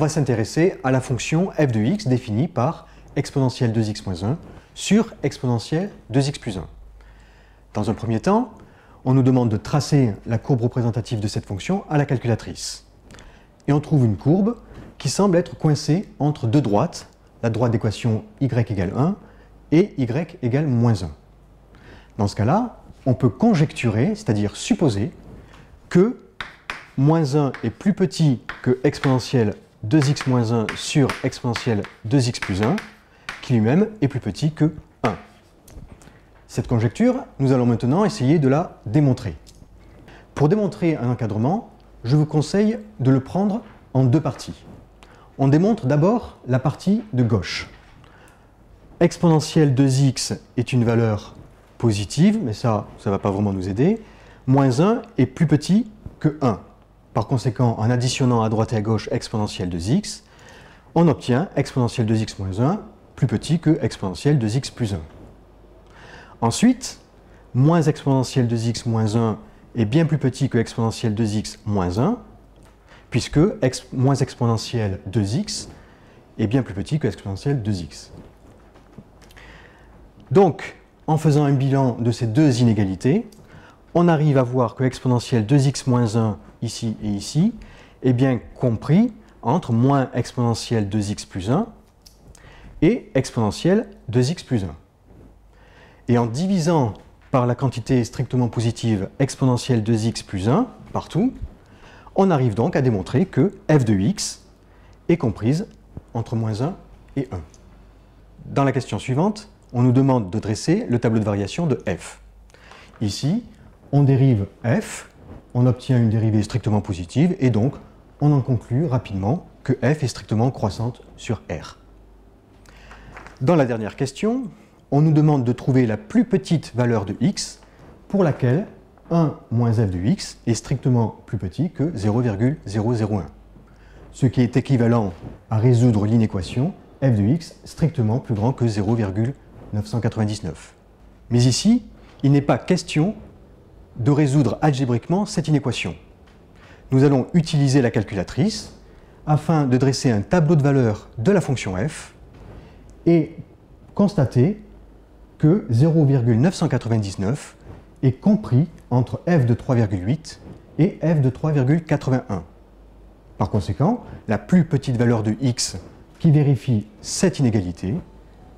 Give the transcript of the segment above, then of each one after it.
va s'intéresser à la fonction f de x définie par exponentielle 2x moins 1 sur exponentielle 2x plus 1. Dans un premier temps, on nous demande de tracer la courbe représentative de cette fonction à la calculatrice. Et on trouve une courbe qui semble être coincée entre deux droites, la droite d'équation y égale 1 et y égale moins 1. Dans ce cas-là, on peut conjecturer, c'est-à-dire supposer, que moins 1 est plus petit que exponentielle 2x moins 1 sur exponentielle 2x plus 1, qui lui-même est plus petit que 1. Cette conjecture, nous allons maintenant essayer de la démontrer. Pour démontrer un encadrement, je vous conseille de le prendre en deux parties. On démontre d'abord la partie de gauche. Exponentielle 2x est une valeur positive, mais ça ne va pas vraiment nous aider. Moins 1 est plus petit que 1. Par conséquent, en additionnant à droite et à gauche exponentielle 2x, on obtient exponentielle 2x moins 1 plus petit que exponentielle 2x plus 1. Ensuite, moins exponentielle 2x moins 1 est bien plus petit que exponentielle 2x moins 1, puisque moins exponentielle 2x est bien plus petit que exponentielle 2x. Donc, en faisant un bilan de ces deux inégalités, on arrive à voir que exponentielle 2x moins 1 ici et ici est bien compris entre moins exponentielle 2x plus 1 et exponentielle 2x plus 1. Et en divisant par la quantité strictement positive exponentielle 2x plus 1 partout, on arrive donc à démontrer que f de x est comprise entre moins 1 et 1. Dans la question suivante, on nous demande de dresser le tableau de variation de f. Ici, on dérive f, on obtient une dérivée strictement positive et donc on en conclut rapidement que f est strictement croissante sur R. Dans la dernière question, on nous demande de trouver la plus petite valeur de x pour laquelle 1 moins f de x est strictement plus petit que 0,001, ce qui est équivalent à résoudre l'inéquation f de x strictement plus grand que 0,999. Mais ici, il n'est pas question de résoudre algébriquement cette inéquation. Nous allons utiliser la calculatrice afin de dresser un tableau de valeurs de la fonction f et constater que 0,999 est compris entre f de 3,8 et f de 3,81. Par conséquent, la plus petite valeur de x qui vérifie cette inégalité,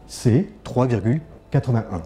c'est 3,81.